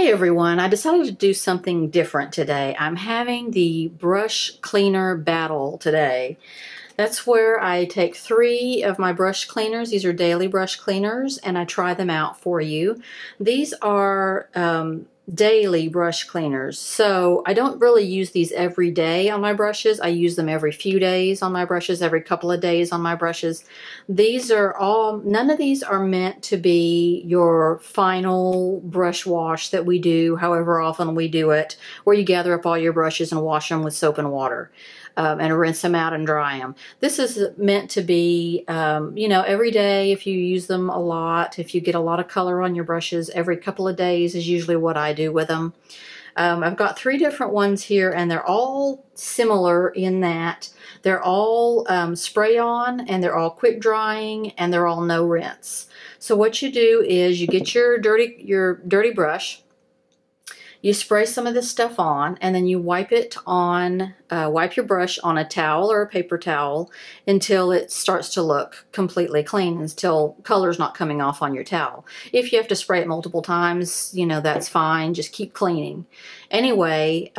Hey everyone, I decided to do something different today. I'm having the brush cleaner battle today. That's where I take 3 of my brush cleaners. These are daily brush cleaners, and I try them out for you. These are daily brush cleaners, so I don't really use these every day on my brushes. I use them every few days on my brushes, every couple of days on my brushes. None of these are meant to be your final brush wash that we do, however often we do it, where you gather up all your brushes and wash them with soap and water. And rinse them out and dry them. This is meant to be, every day if you use them a lot, if you get a lot of color on your brushes, every couple of days is usually what I do with them. I've got 3 different ones here, and they're all similar in that they're all spray on, and they're all quick drying, and they're all no rinse. So what you do is you get your dirty brush. You spray some of this stuff on, and then you wipe your brush on a towel or a paper towel until it starts to look completely clean, until color's not coming off on your towel. If you have to spray it multiple times, that's fine. Just keep cleaning. Anyway,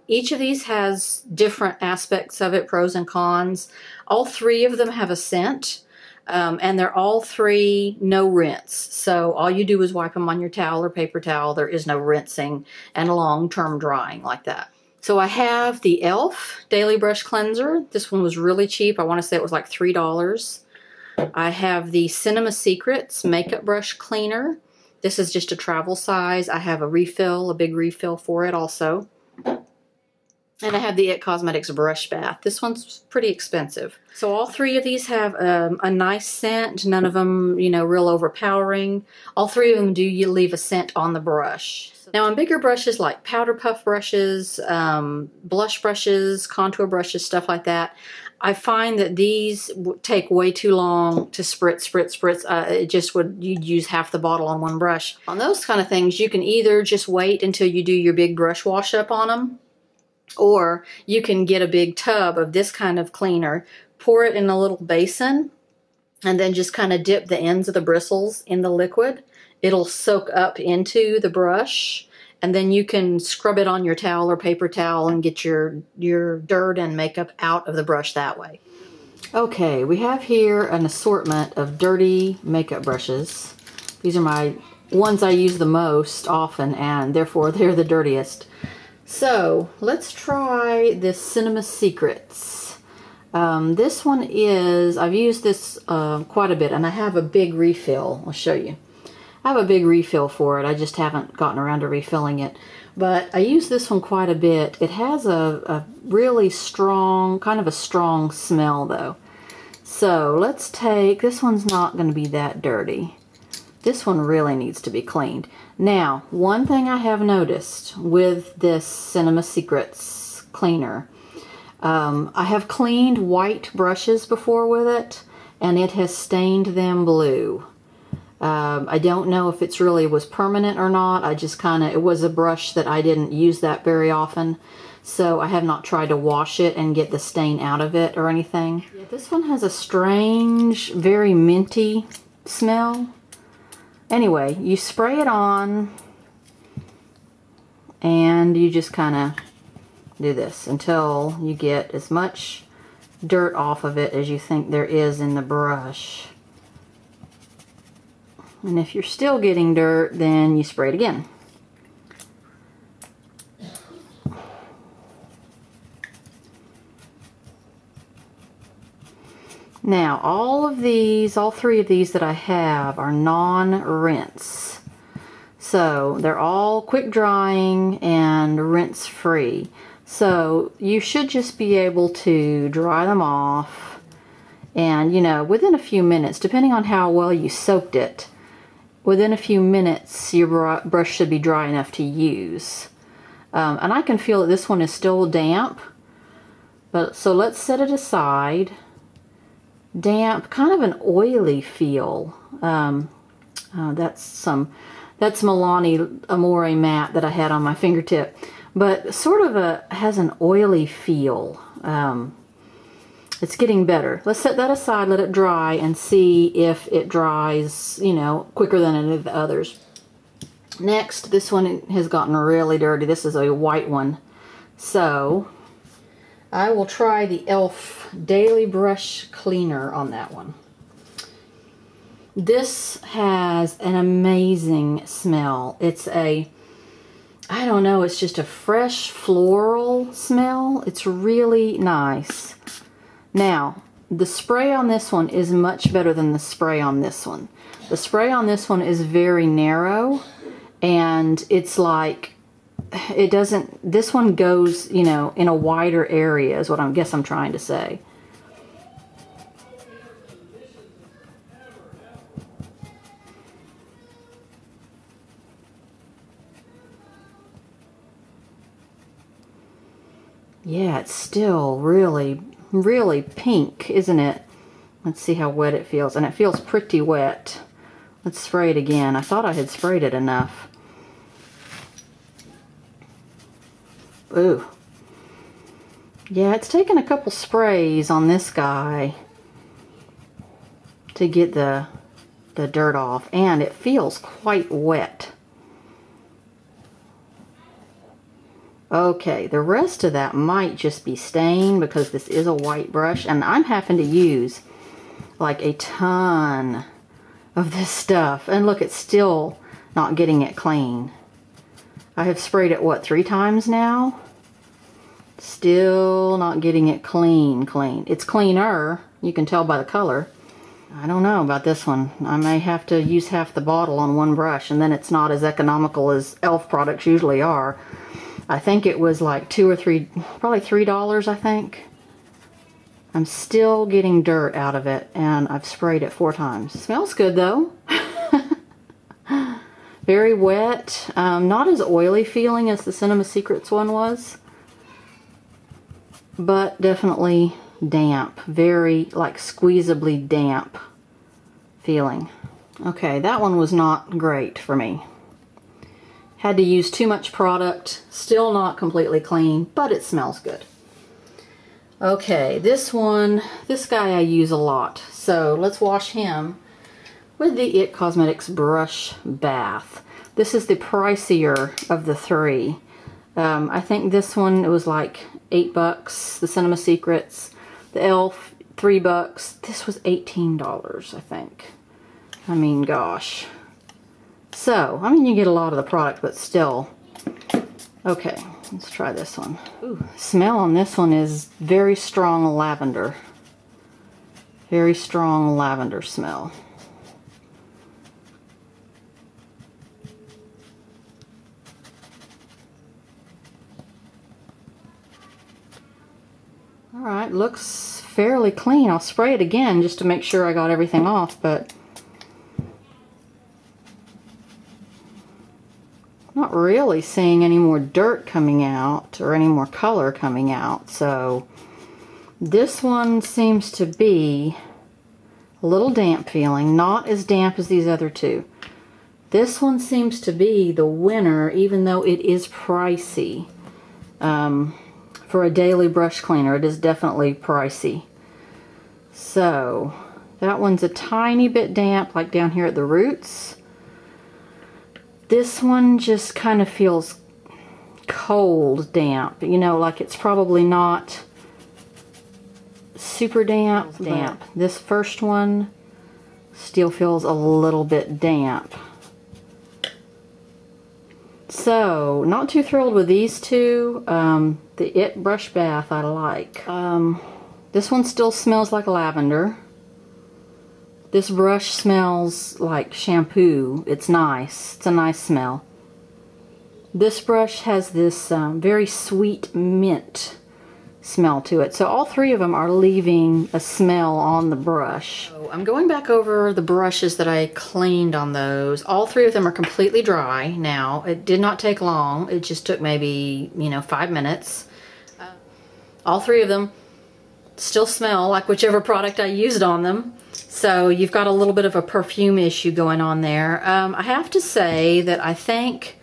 each of these has different aspects of it, pros and cons. All 3 of them have a scent. And they're all 3 no rinse. So all you do is wipe them on your towel or paper towel. There is no rinsing and long-term drying like that. So I have the e.l.f. Daily Brush Cleanser. This one was really cheap. I want to say it was like $3. I have the Cinema Secrets Makeup Brush Cleaner. This is just a travel size. I have a big refill for it also. And I have the It Cosmetics Brush Bath. This one's pretty expensive. So all 3 of these have a nice scent. None of them, real overpowering. All 3 of them do leave a scent on the brush. Now on bigger brushes like powder puff brushes, blush brushes, contour brushes, stuff like that, I find that these take way too long to spritz. You'd use half the bottle on one brush. On those kind of things, you can either just wait until you do your big brush wash up on them, or you can get a big tub of this kind of cleaner, pour it in a little basin, and then just kind of dip the ends of the bristles in the liquid. It'll soak up into the brush, and then you can scrub it on your towel or paper towel and get your dirt and makeup out of the brush that way. Okay, we have here an assortment of dirty makeup brushes. These are my ones I use the most often, and therefore they're the dirtiest. So let's try this Cinema Secrets. This one I've used this quite a bit, and I have a big refill. I'll show you. I have a big refill for it. I just haven't gotten around to refilling it. But I use this one quite a bit. It has a really strong, kind of a strong smell though. So let's take, this one's not going to be that dirty. This one really needs to be cleaned. Now, one thing I have noticed with this Cinema Secrets cleaner, I have cleaned white brushes before with it, and it has stained them blue. I don't know if it's really was permanent or not. It was a brush that I didn't use that very often, so I have not tried to wash it and get the stain out of it or anything. Yeah, this one has a strange, very minty smell. Anyway, you spray it on, and you just kind of do this until you get as much dirt off of it as you think there is in the brush. And if you're still getting dirt, then you spray it again. Now, all 3 of these that I have are non-rinse. So, they're all quick drying and rinse free. So, you should just be able to dry them off. And, within a few minutes, depending on how well you soaked it, within a few minutes, your brush should be dry enough to use. And I can feel that this one is still damp. So, let's set it aside. Damp, kind of an oily feel. That's Milani Amore matte that I had on my fingertip, but sort of has an oily feel. It's getting better. Let's set that aside, let it dry, and see if it dries, quicker than any of the others. Next, this one has gotten really dirty. This is a white one. So, I will try the e.l.f. Daily Brush Cleaner on that one. This has an amazing smell. It's a, I don't know, it's just a fresh floral smell. It's really nice. Now, the spray on this one is much better than the spray on this one. The spray on this one is very narrow, and it's like, it doesn't, this one goes, you know, in a wider area is what I guess I'm trying to say. Yeah, it's still really, really pink, isn't it? Let's see how wet it feels. And it feels pretty wet. Let's spray it again. I thought I had sprayed it enough. Ooh. Yeah, it's taken a couple sprays on this guy to get the dirt off. And it feels quite wet. Okay, the rest of that might just be stain because this is a white brush. And I'm having to use like a ton of this stuff, and look, it's still not getting it clean. I have sprayed it, what, 3 times now? Still not getting it clean. It's cleaner, you can tell by the color. I don't know about this one. I may have to use half the bottle on one brush, and then it's not as economical as e.l.f. products usually are. I think it was like $2 or $3, probably $3, I think. I'm still getting dirt out of it, and I've sprayed it 4 times. It smells good though. Very wet. Not as oily feeling as the Cinema Secrets one was, but definitely damp. Very like squeezably damp feeling. Okay, that one was not great for me. Had to use too much product. Still not completely clean, but it smells good. Okay, this one, this guy I use a lot, so let's wash him with the IT Cosmetics Brush Bath. This is the pricier of the 3. I think this one, it was like $8, the Cinema Secrets. The e.l.f. $3. This was $18, I think. I mean, gosh. So, I mean, you get a lot of the product, but still. Okay, let's try this one. Ooh, smell on this one is very strong lavender. Very strong lavender smell. Alright, looks fairly clean. I'll spray it again just to make sure I got everything off, but not really seeing any more dirt coming out or any more color coming out. So this one seems to be a little damp feeling, not as damp as these other 2. This one seems to be the winner, even though it is pricey. For a daily brush cleaner, it is definitely pricey. So that one's a tiny bit damp, like down here at the roots. This one just kind of feels cold damp, you know, like it's probably not super damp. This first one still feels a little bit damp. So, not too thrilled with these 2. The IT Brush Bath I like. This one still smells like lavender. This brush smells like shampoo. It's nice. It's a nice smell. This brush has this very sweet mint smell to it. So all 3 of them are leaving a smell on the brush. So I'm going back over the brushes that I cleaned on those. All 3 of them are completely dry now. It did not take long. It just took maybe, you know, 5 minutes. All 3 of them still smell like whichever product I used on them. So you've got a little bit of a perfume issue going on there. I have to say that I think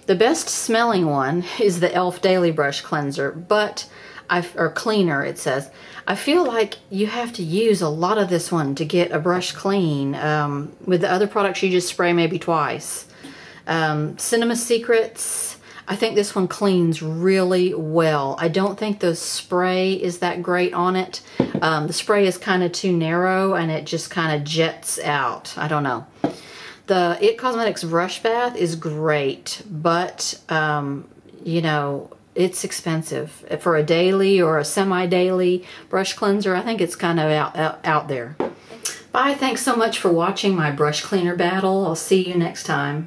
the best smelling one is the e.l.f. Daily Brush Cleanser, but or cleaner it says. I feel like you have to use a lot of this one to get a brush clean. With the other products you just spray maybe twice. Cinema Secrets. I think this one cleans really well. I don't think the spray is that great on it. The spray is kind of too narrow and it just kind of jets out. I don't know. The It Cosmetics Brush Bath is great, but, you know, it's expensive. For a daily or a semi-daily brush cleanser, I think it's kind of out there. Bye. Thanks so much for watching my brush cleaner battle. I'll see you next time.